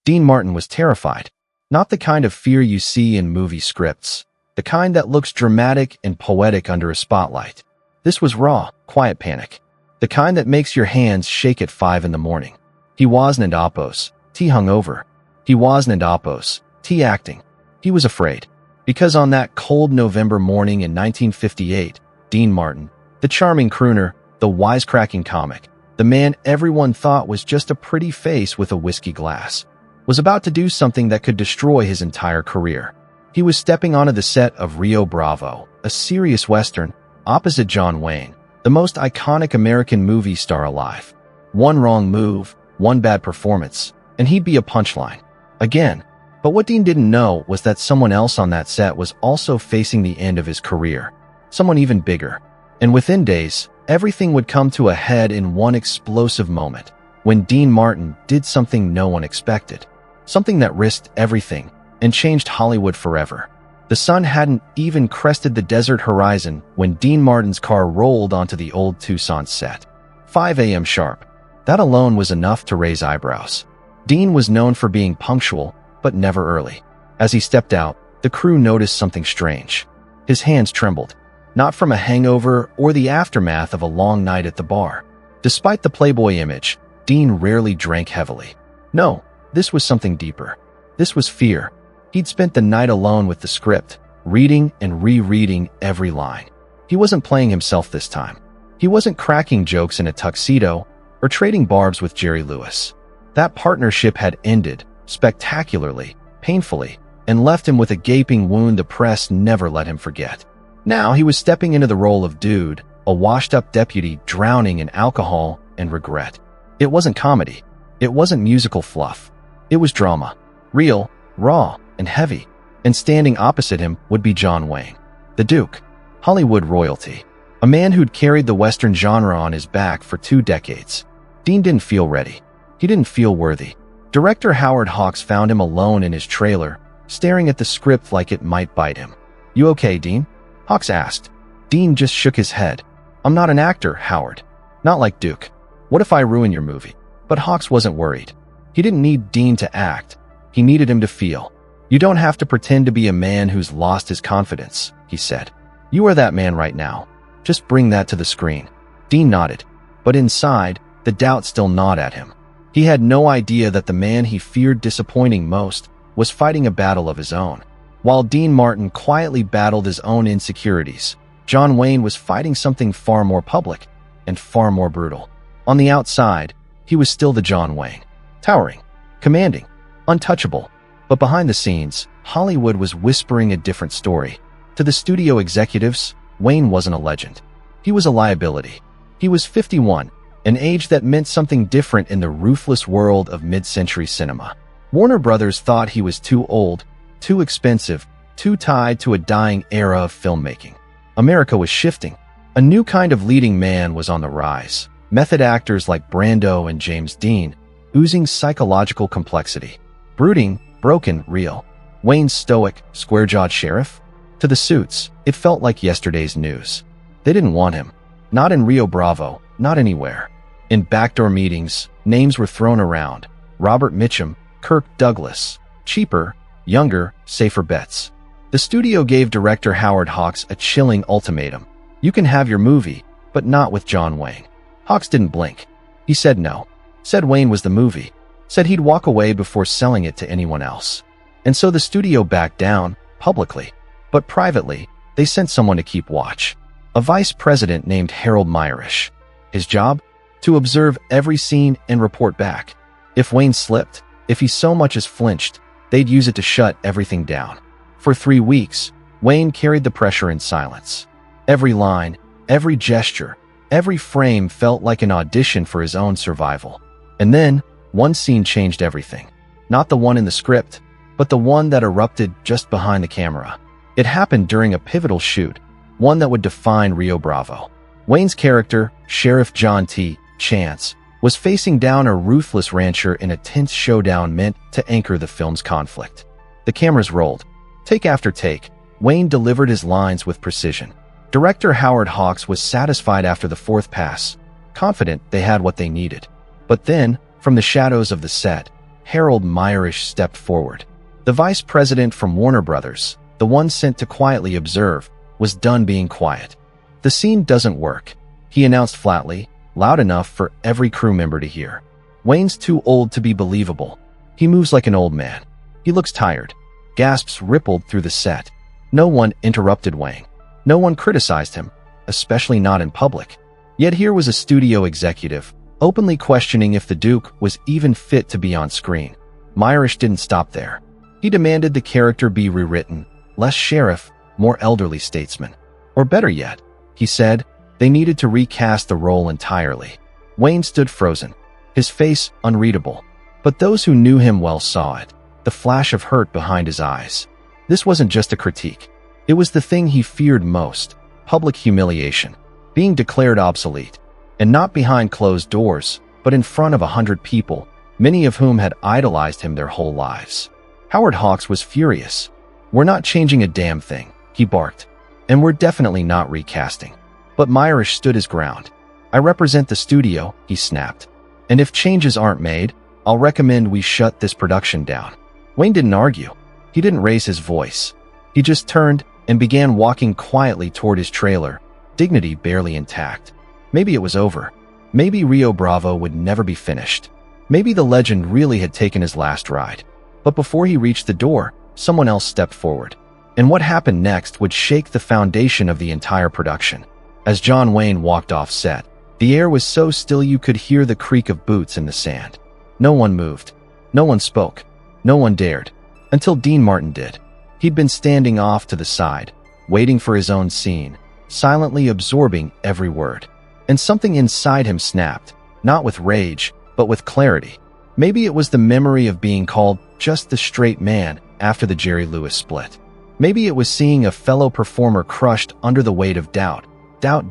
Dean Martin was terrified. Not the kind of fear you see in movie scripts. The kind that looks dramatic and poetic under a spotlight. This was raw, quiet panic. The kind that makes your hands shake at 5 in the morning. He wasn't appos, T hungover. He wasn't appos, T acting. He was afraid. Because on that cold November morning in 1958, Dean Martin, the charming crooner, the wisecracking comic, the man everyone thought was just a pretty face with a whiskey glass, was about to do something that could destroy his entire career. He was stepping onto the set of Rio Bravo, a serious Western, opposite John Wayne, the most iconic American movie star alive. One wrong move, one bad performance, and he'd be a punchline. Again. But what Dean didn't know was that someone else on that set was also facing the end of his career. Someone even bigger. And within days, everything would come to a head in one explosive moment, when Dean Martin did something no one expected. Something that risked everything and changed Hollywood forever. The sun hadn't even crested the desert horizon when Dean Martin's car rolled onto the old Tucson set. 5 a.m. sharp. That alone was enough to raise eyebrows. Dean was known for being punctual, but never early. As he stepped out, the crew noticed something strange. His hands trembled, not from a hangover or the aftermath of a long night at the bar. Despite the Playboy image, Dean rarely drank heavily. No, this was something deeper. This was fear. He'd spent the night alone with the script, reading and rereading every line. He wasn't playing himself this time. He wasn't cracking jokes in a tuxedo or trading barbs with Jerry Lewis. That partnership had ended, spectacularly, painfully, and left him with a gaping wound the press never let him forget. Now he was stepping into the role of Dude, a washed-up deputy drowning in alcohol and regret. It wasn't comedy. It wasn't musical fluff. It was drama. Real, raw, and heavy. And standing opposite him would be John Wayne, the Duke, Hollywood royalty, a man who'd carried the Western genre on his back for 2 decades. Dean didn't feel ready. He didn't feel worthy. Director Howard Hawks found him alone in his trailer, staring at the script like it might bite him. "You okay, Dean?" Hawks asked. Dean just shook his head. "I'm not an actor, Howard. Not like Duke. What if I ruin your movie?" But Hawks wasn't worried. He didn't need Dean to act. He needed him to feel. "You don't have to pretend to be a man who's lost his confidence," he said. "You are that man right now. Just bring that to the screen." Dean nodded. But inside, the doubt still gnawed at him. He had no idea that the man he feared disappointing most was fighting a battle of his own. While Dean Martin quietly battled his own insecurities, John Wayne was fighting something far more public and far more brutal. On the outside, he was still the John Wayne. Towering, commanding, untouchable. But behind the scenes, Hollywood was whispering a different story. To the studio executives, Wayne wasn't a legend. He was a liability. He was 51. An age that meant something different in the ruthless world of mid-century cinema. Warner Brothers thought he was too old, too expensive, too tied to a dying era of filmmaking. America was shifting. A new kind of leading man was on the rise. Method actors like Brando and James Dean, oozing psychological complexity. Brooding, broken, real. Wayne's stoic, square-jawed sheriff? To the suits, it felt like yesterday's news. They didn't want him. Not in Rio Bravo, not anywhere. In backdoor meetings, names were thrown around. Robert Mitchum, Kirk Douglas. Cheaper, younger, safer bets. The studio gave director Howard Hawks a chilling ultimatum. "You can have your movie, but not with John Wayne." Hawks didn't blink. He said no. Said Wayne was the movie. Said he'd walk away before selling it to anyone else. And so the studio backed down, publicly. But privately, they sent someone to keep watch. A vice president named Harold Myrish. His job? To observe every scene and report back. If Wayne slipped, if he so much as flinched, they'd use it to shut everything down. For 3 weeks, Wayne carried the pressure in silence. Every line, every gesture, every frame felt like an audition for his own survival. And then, one scene changed everything. Not the one in the script, but the one that erupted just behind the camera. It happened during a pivotal shoot, one that would define Rio Bravo. Wayne's character, Sheriff John T. Chance, was facing down a ruthless rancher in a tense showdown meant to anchor the film's conflict. The cameras rolled. Take after take, Wayne delivered his lines with precision. Director Howard Hawks was satisfied after the 4th pass, confident they had what they needed. But then, from the shadows of the set, Harold Myrish stepped forward. The vice president from Warner Brothers, the one sent to quietly observe, was done being quiet. "The scene doesn't work," he announced flatly, loud enough for every crew member to hear. "Wayne's too old to be believable. He moves like an old man. He looks tired." Gasps rippled through the set. No one interrupted Wayne. No one criticized him, especially not in public. Yet here was a studio executive, openly questioning if the Duke was even fit to be on screen. Myrish didn't stop there. He demanded the character be rewritten, less sheriff, more elderly statesman. Or better yet, he said, they needed to recast the role entirely. Wayne stood frozen, his face unreadable. But those who knew him well saw it, the flash of hurt behind his eyes. This wasn't just a critique. It was the thing he feared most, public humiliation, being declared obsolete. And not behind closed doors, but in front of 100 people, many of whom had idolized him their whole lives. Howard Hawks was furious. "We're not changing a damn thing," he barked. "And we're definitely not recasting." But Myrish stood his ground. "I represent the studio," he snapped. "And if changes aren't made, I'll recommend we shut this production down." Wayne didn't argue. He didn't raise his voice. He just turned and began walking quietly toward his trailer, dignity barely intact. Maybe it was over. Maybe Rio Bravo would never be finished. Maybe the legend really had taken his last ride. But before he reached the door, someone else stepped forward. And what happened next would shake the foundation of the entire production. As John Wayne walked off set, the air was so still you could hear the creak of boots in the sand. No one moved. No one spoke. No one dared. Until Dean Martin did. He'd been standing off to the side, waiting for his own scene, silently absorbing every word. And something inside him snapped, not with rage, but with clarity. Maybe it was the memory of being called just the straight man after the Jerry Lewis split. Maybe it was seeing a fellow performer crushed under the weight of doubt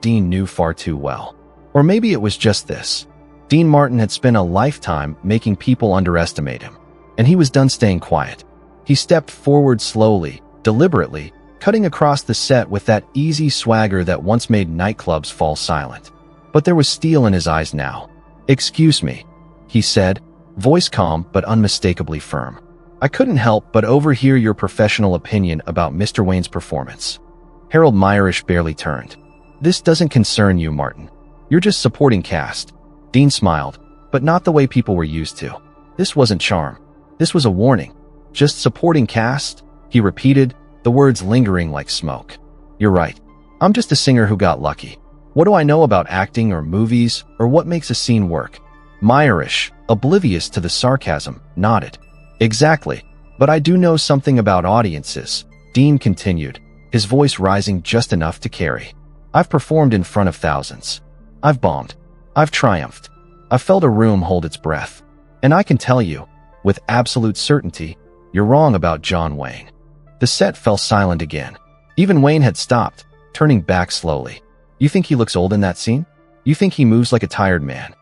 Dean knew far too well. Or maybe it was just this. Dean Martin had spent a lifetime making people underestimate him, and he was done staying quiet. He stepped forward slowly, deliberately, cutting across the set with that easy swagger that once made nightclubs fall silent. But there was steel in his eyes now. "Excuse me," he said, voice calm but unmistakably firm. "I couldn't help but overhear your professional opinion about Mr. Wayne's performance." Harold Myrish barely turned. "This doesn't concern you, Martin. You're just supporting cast." Dean smiled, but not the way people were used to. This wasn't charm. This was a warning. "Just supporting cast?" he repeated, the words lingering like smoke. "You're right. I'm just a singer who got lucky. What do I know about acting or movies or what makes a scene work?" Myrish, oblivious to the sarcasm, nodded. "Exactly. But I do know something about audiences," Dean continued, his voice rising just enough to carry. "I've performed in front of thousands. I've bombed. I've triumphed. I've felt a room hold its breath. And I can tell you, with absolute certainty, you're wrong about John Wayne." The set fell silent again. Even Wayne had stopped, turning back slowly. "You think he looks old in that scene? You think he moves like a tired man?"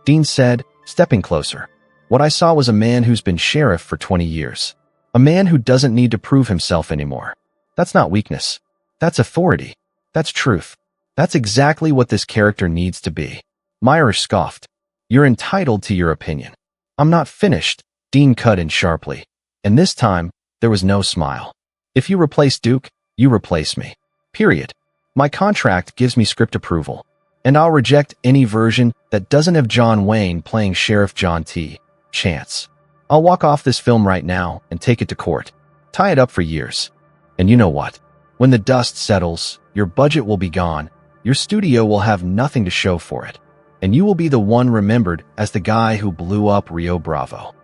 Dean said, stepping closer. "What I saw was a man who's been sheriff for 20 years. A man who doesn't need to prove himself anymore. That's not weakness. That's authority. That's truth. That's exactly what this character needs to be." Myrish scoffed. "You're entitled to your opinion." "I'm not finished," Dean cut in sharply. And this time, there was no smile. "If you replace Duke, you replace me. Period. My contract gives me script approval. And I'll reject any version that doesn't have John Wayne playing Sheriff John T. Chance. I'll walk off this film right now and take it to court. Tie it up for years. And you know what? When the dust settles, your budget will be gone, your studio will have nothing to show for it, and you will be the one remembered as the guy who blew up Rio Bravo."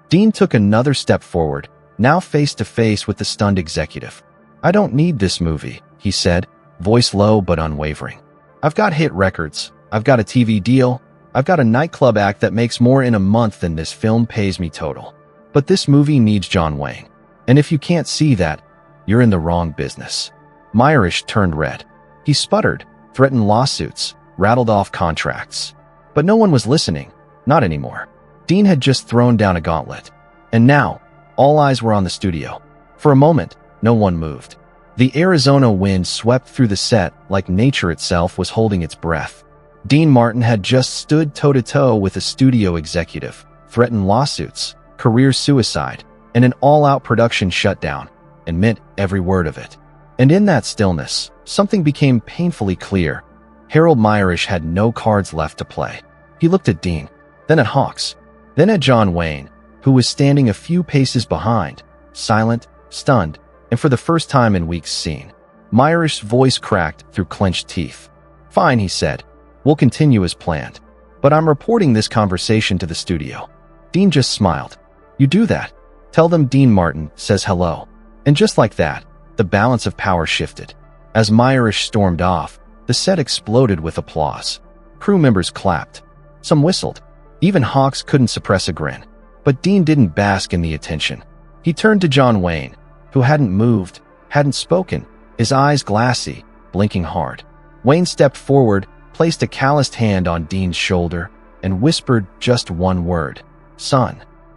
Dean took another step forward, now face to face with the stunned executive. "I don't need this movie," he said, voice low but unwavering. "I've got hit records, I've got a TV deal, I've got a nightclub act that makes more in a month than this film pays me total. But this movie needs John Wayne. And if you can't see that, you're in the wrong business." Myrish turned red. He sputtered, threatened lawsuits, rattled off contracts. But no one was listening, not anymore. Dean had just thrown down a gauntlet. And now, all eyes were on the studio. For a moment, no one moved. The Arizona wind swept through the set like nature itself was holding its breath. Dean Martin had just stood toe-to-toe with a studio executive, threatened lawsuits, career suicide, and an all-out production shutdown, and meant every word of it. And in that stillness, something became painfully clear. Harold Myrish had no cards left to play. He looked at Dean, then at Hawks, then at John Wayne, who was standing a few paces behind, silent, stunned, and for the first time in weeks seen. Myrish's voice cracked through clenched teeth. "Fine," he said. "We'll continue as planned. But I'm reporting this conversation to the studio." Dean just smiled. "You do that. Tell them Dean Martin says hello." And just like that, the balance of power shifted. As Myrish stormed off, the set exploded with applause. Crew members clapped. Some whistled. Even Hawks couldn't suppress a grin. But Dean didn't bask in the attention. He turned to John Wayne, who hadn't moved, hadn't spoken, his eyes glassy, blinking hard. Wayne stepped forward, placed a calloused hand on Dean's shoulder, and whispered just one word: "Son."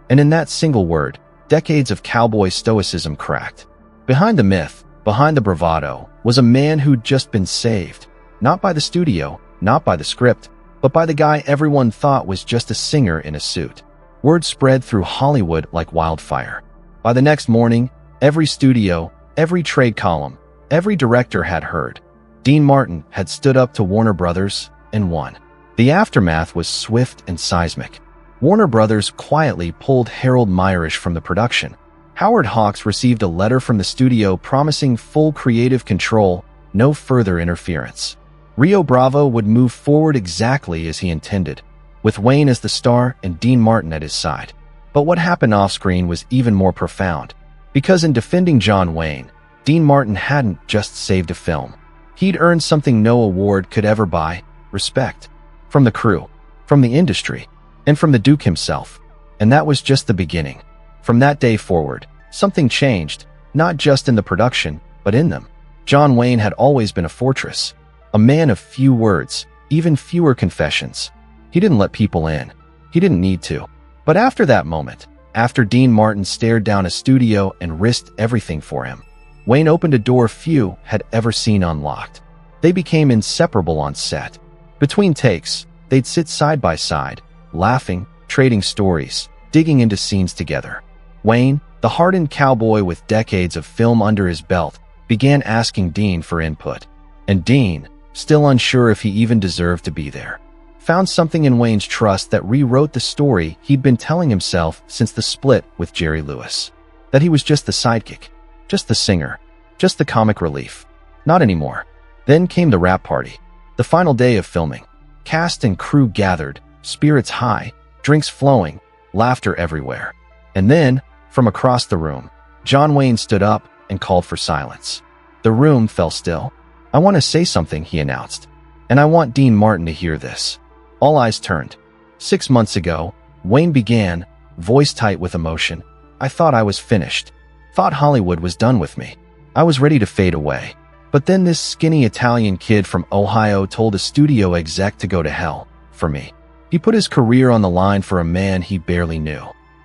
And in that single word, decades of cowboy stoicism cracked. Behind the myth, behind the bravado, was a man who'd just been saved. Not by the studio, not by the script, but by the guy everyone thought was just a singer in a suit. Word spread through Hollywood like wildfire. By the next morning, every studio, every trade column, every director had heard. Dean Martin had stood up to Warner Brothers and won. The aftermath was swift and seismic. Warner Brothers quietly pulled Harold Myrish from the production. Howard Hawks received a letter from the studio promising full creative control, no further interference. Rio Bravo would move forward exactly as he intended, with Wayne as the star and Dean Martin at his side. But what happened off-screen was even more profound, because in defending John Wayne, Dean Martin hadn't just saved a film. He'd earned something no award could ever buy: respect. From the crew, from the industry, and from the Duke himself. And that was just the beginning. From that day forward, something changed, not just in the production, but in them. John Wayne had always been a fortress, a man of few words, even fewer confessions. He didn't let people in. He didn't need to. But after that moment, after Dean Martin stared down a studio and risked everything for him, Wayne opened a door few had ever seen unlocked. They became inseparable on set. Between takes, they'd sit side by side, laughing, trading stories, digging into scenes together. Wayne, the hardened cowboy with decades of film under his belt, began asking Dean for input. And Dean, still unsure if he even deserved to be there, found something in Wayne's trust that rewrote the story he'd been telling himself since the split with Jerry Lewis. That he was just the sidekick, just the singer, just the comic relief. Not anymore. Then came the wrap party, the final day of filming. Cast and crew gathered, spirits high, drinks flowing, laughter everywhere. And then, from across the room, John Wayne stood up and called for silence. The room fell still. "I want to say something," he announced. "And I want Dean Martin to hear this." All eyes turned. 6 months ago, Wayne began, voice tight with emotion. "I thought I was finished. Thought Hollywood was done with me. I was ready to fade away. But then this skinny Italian kid from Ohio told a studio exec to go to hell for me. He put his career on the line for a man he barely knew."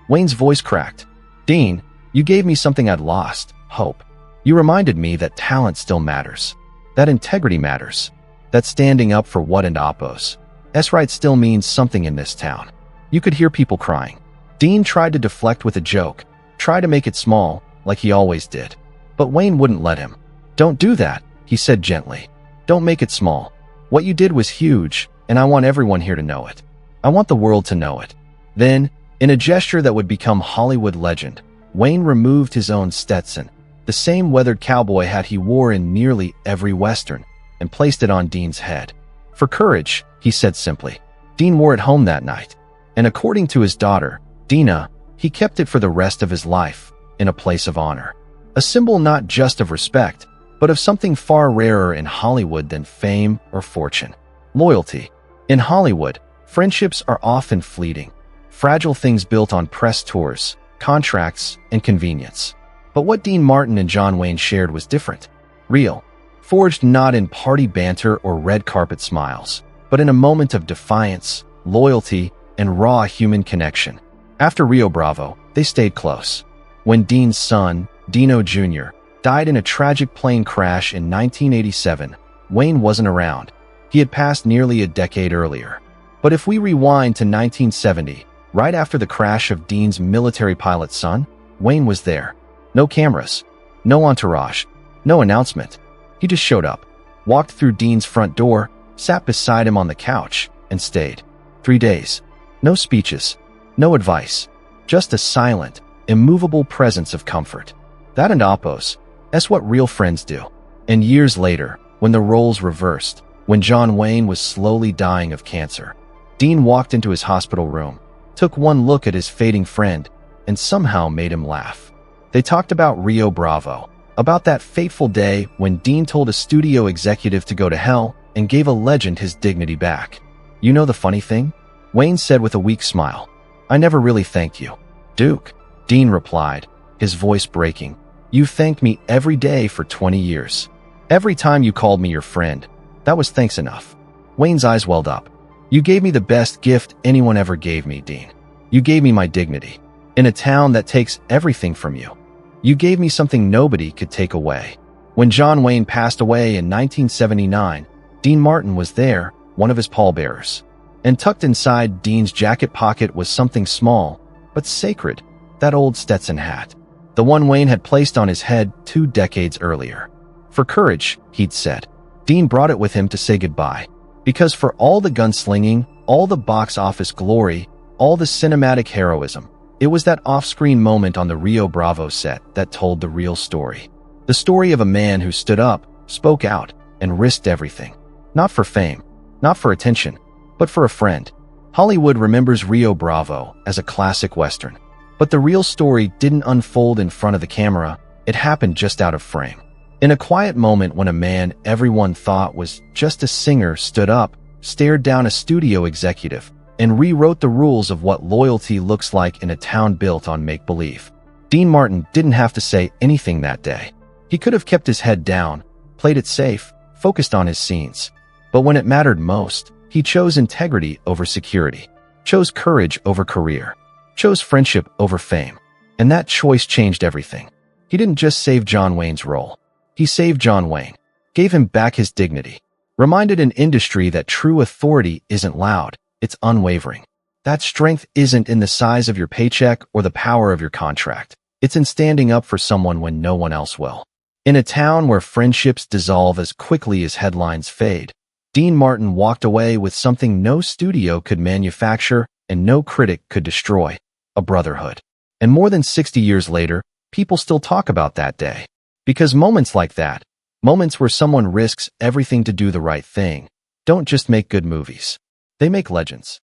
Wayne's voice cracked. "Dean, you gave me something I'd lost: hope. You reminded me that talent still matters, that integrity matters, that standing up for what and oppos. S-right still means something in this town." You could hear people crying. Dean tried to deflect with a joke, try to make it small, like he always did. But Wayne wouldn't let him. "Don't do that," he said gently. "Don't make it small. What you did was huge, and I want everyone here to know it. I want the world to know it." Then, in a gesture that would become Hollywood legend, Wayne removed his own Stetson, the same weathered cowboy hat he wore in nearly every Western, and placed it on Dean's head. "For courage," he said simply. Dean wore it home that night. And according to his daughter, Dina, he kept it for the rest of his life, in a place of honor. A symbol not just of respect, but of something far rarer in Hollywood than fame or fortune: loyalty. In Hollywood, friendships are often fleeting, fragile things built on press tours, contracts, and convenience. But what Dean Martin and John Wayne shared was different. Real. Forged not in party banter or red carpet smiles, but in a moment of defiance, loyalty, and raw human connection. After Rio Bravo, they stayed close. When Dean's son, Dino Jr., died in a tragic plane crash in 1987, Wayne wasn't around. He had passed nearly a decade earlier. But if we rewind to 1970, Right after the crash of Dean's military pilot's son, Wayne was there. No cameras, no entourage, no announcement. He just showed up, walked through Dean's front door, sat beside him on the couch, and stayed. 3 days. No speeches, no advice, just a silent, immovable presence of comfort. That and Appos. That's what real friends do. And years later, when the roles reversed, when John Wayne was slowly dying of cancer, Dean walked into his hospital room, took one look at his fading friend, and somehow made him laugh. They talked about Rio Bravo, about that fateful day when Dean told a studio executive to go to hell and gave a legend his dignity back. You know the funny thing? Wayne said with a weak smile, "I never really thanked you, Duke." Dean replied, his voice breaking, "You thanked me every day for 20 years. Every time you called me your friend, that was thanks enough." Wayne's eyes welled up. "You gave me the best gift anyone ever gave me, Dean. You gave me my dignity. In a town that takes everything from you, you gave me something nobody could take away." When John Wayne passed away in 1979, Dean Martin was there, one of his pallbearers. And tucked inside Dean's jacket pocket was something small, but sacred, that old Stetson hat. The one Wayne had placed on his head 2 decades earlier. For courage, he'd said. Dean brought it with him to say goodbye. Because for all the gunslinging, all the box office glory, all the cinematic heroism, it was that off-screen moment on the Rio Bravo set that told the real story. The story of a man who stood up, spoke out, and risked everything. Not for fame, not for attention, but for a friend. Hollywood remembers Rio Bravo as a classic Western. But the real story didn't unfold in front of the camera, it happened just out of frame. In a quiet moment when a man everyone thought was just a singer stood up, stared down a studio executive, and rewrote the rules of what loyalty looks like in a town built on make-believe. Dean Martin didn't have to say anything that day. He could have kept his head down, played it safe, focused on his scenes. But when it mattered most, he chose integrity over security, chose courage over career, chose friendship over fame. And that choice changed everything. He didn't just save John Wayne's role. He saved John Wayne, gave him back his dignity, reminded an industry that true authority isn't loud, it's unwavering. That strength isn't in the size of your paycheck or the power of your contract. It's in standing up for someone when no one else will. In a town where friendships dissolve as quickly as headlines fade, Dean Martin walked away with something no studio could manufacture and no critic could destroy, a brotherhood. And more than 60 years later, people still talk about that day. Because moments like that, moments where someone risks everything to do the right thing, don't just make good movies. They make legends.